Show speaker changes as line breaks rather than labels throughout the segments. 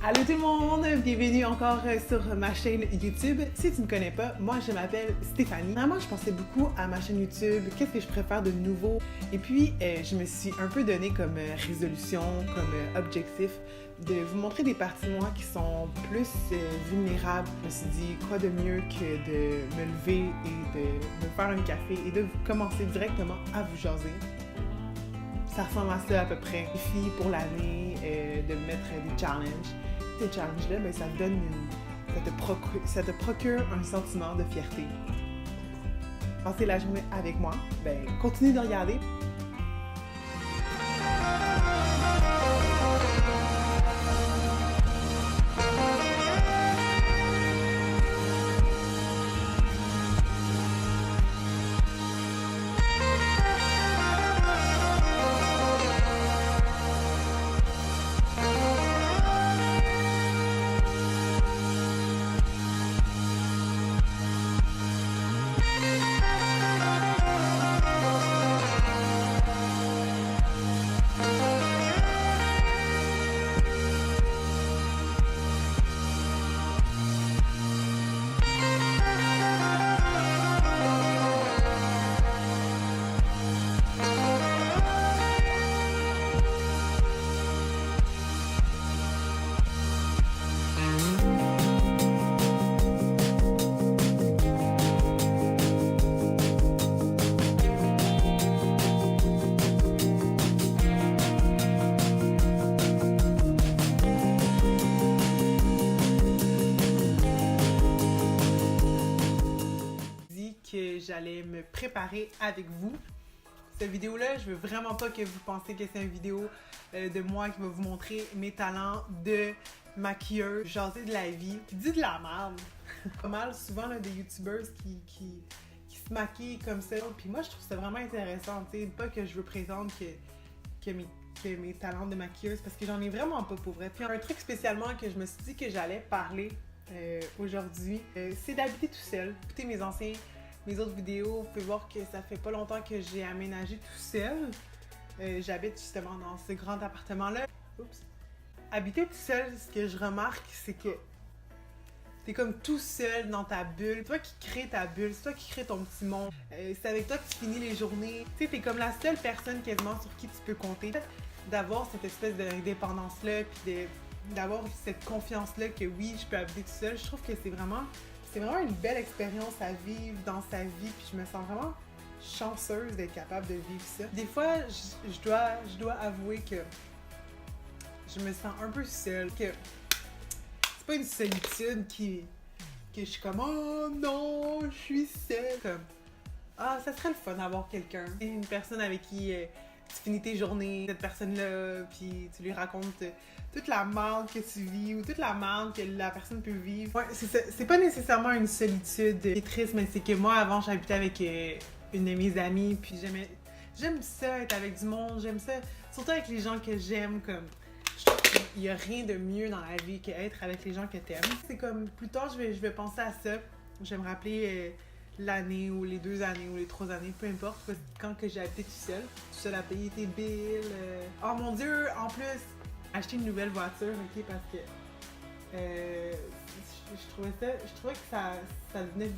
Allô tout le monde, bienvenue encore sur ma chaîne YouTube. Si tu ne me connais pas, moi je m'appelle Stéphanie. Vraiment, je pensais beaucoup à ma chaîne YouTube, qu'est-ce que je préfère de nouveau. Et puis, je me suis un peu donné comme résolution, comme objectif de vous montrer des parties de moi qui sont plus vulnérables. Je me suis dit, quoi de mieux que de me lever et de me faire un café et de commencer directement à vous jaser. Ça ressemble à ça à peu près. Défi pour l'année, de mettre des challenges. Ces challenges-là, ben, ça te procure un sentiment de fierté. Passez la journée avec moi, ben, continue de regarder. Que j'allais me préparer avec vous. Cette vidéo-là, je veux vraiment pas que vous pensiez que c'est une vidéo de moi qui va vous montrer mes talents de maquilleuse, jaser de la vie, qui dit de la merde. Pas mal souvent là, des youtubeurs qui se maquillent comme ça. Puis moi, je trouve ça vraiment intéressant. T'sais, pas que je veux prétendre que mes talents de maquilleuse, parce que j'en ai vraiment pas pour vrai. Puis un truc spécialement que je me suis dit que j'allais parler aujourd'hui, c'est d'habiter tout seul. Écoutez mes autres vidéos, vous pouvez voir que ça fait pas longtemps que j'ai aménagé tout seul. J'habite justement dans ce grand appartement-là. Oups. Habiter tout seul, ce que je remarque, c'est que t'es comme tout seul dans ta bulle. C'est toi qui crée ta bulle, c'est toi qui crée ton petit monde. C'est avec toi que tu finis les journées. Tu sais, t'es comme la seule personne quasiment sur qui tu peux compter. D'avoir cette espèce d'indépendance-là, puis d'avoir cette confiance-là que oui, je peux habiter tout seul, je trouve que c'est vraiment une belle expérience à vivre dans sa vie, puis je me sens vraiment chanceuse d'être capable de vivre ça. Des fois, je dois avouer que je me sens un peu seule, que c'est pas une solitude que je suis comme « Oh non, je suis seule », comme « Ah, ça serait le fun d'avoir quelqu'un, une personne avec qui tu finis tes journées, cette personne-là, puis tu lui racontes toute la merde que tu vis ou toute la merde que la personne peut vivre. » Ouais, c'est pas nécessairement une solitude qui est triste, mais c'est que moi, avant, j'habitais avec une de mes amies, puis j'aime ça, être avec du monde, j'aime ça, surtout avec les gens que j'aime, comme... Je trouve qu'il y a rien de mieux dans la vie qu'être avec les gens que t'aimes. C'est comme, plus tard, je vais penser à ça, je vais me rappeler... l'année ou les 2 années ou les 3 années, peu importe, quand que j'ai habité tout seul à payer tes billes. Oh mon Dieu, en plus, acheter une nouvelle voiture, ok, parce que je trouvais que ça devenait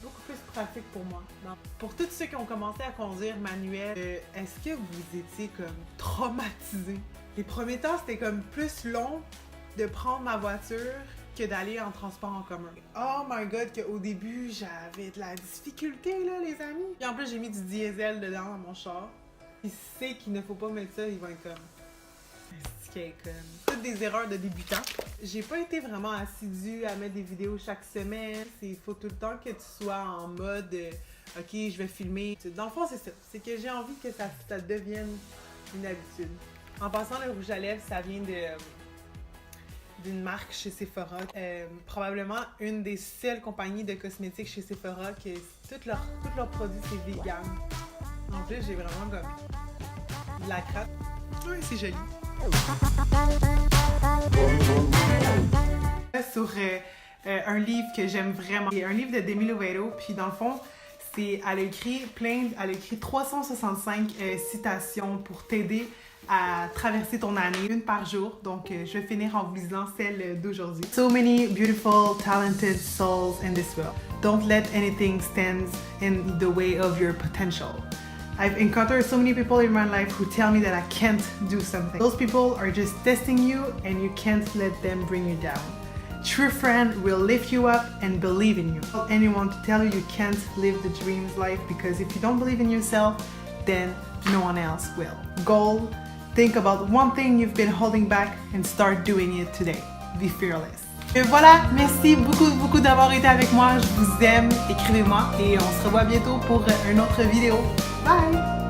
beaucoup plus pratique pour moi. Donc, pour tous ceux qui ont commencé à conduire manuel, est-ce que vous étiez comme traumatisés? Les premiers temps, c'était comme plus long de prendre ma voiture que d'aller en transport en commun. Oh my god, qu'au début, j'avais de la difficulté, là, les amis. Et en plus, j'ai mis du diesel dedans dans mon char. Il sait qu'il ne faut pas mettre ça, il va être comme... C'est comme... Toutes des erreurs de débutant. J'ai pas été vraiment assidue à mettre des vidéos chaque semaine. Il faut tout le temps que tu sois en mode OK, je vais filmer. Dans le fond, c'est ça. C'est que j'ai envie que ça devienne une habitude. En passant, le rouge à lèvres, ça vient d'une marque chez Sephora. Probablement une des seules compagnies de cosmétiques chez Sephora que tous leurs produits, c'est vegan. En plus, j'ai vraiment comme de la cratte. Oui, c'est joli. Sur un livre que j'aime vraiment. C'est un livre de Demi Lovato, puis dans le fond, elle a écrit 365 citations pour t'aider à traverser ton année, une par jour. Donc, je vais finir en vous lisant celle d'aujourd'hui. So many beautiful, talented souls in this world. Don't let anything stand in the way of your potential. I've encountered so many people in my life who tell me that I can't do something. Those people are just testing you and you can't let them bring you down. True friend will lift you up and believe in you. Don't anyone to tell you can't live the dreams life, because if you don't believe in yourself, then no one else will. Goal, think about one thing you've been holding back and start doing it today. Be fearless. Et voilà, merci beaucoup d'avoir été avec moi. Je vous aime. Écrivez-moi et on se revoit bientôt pour une autre vidéo. Bye!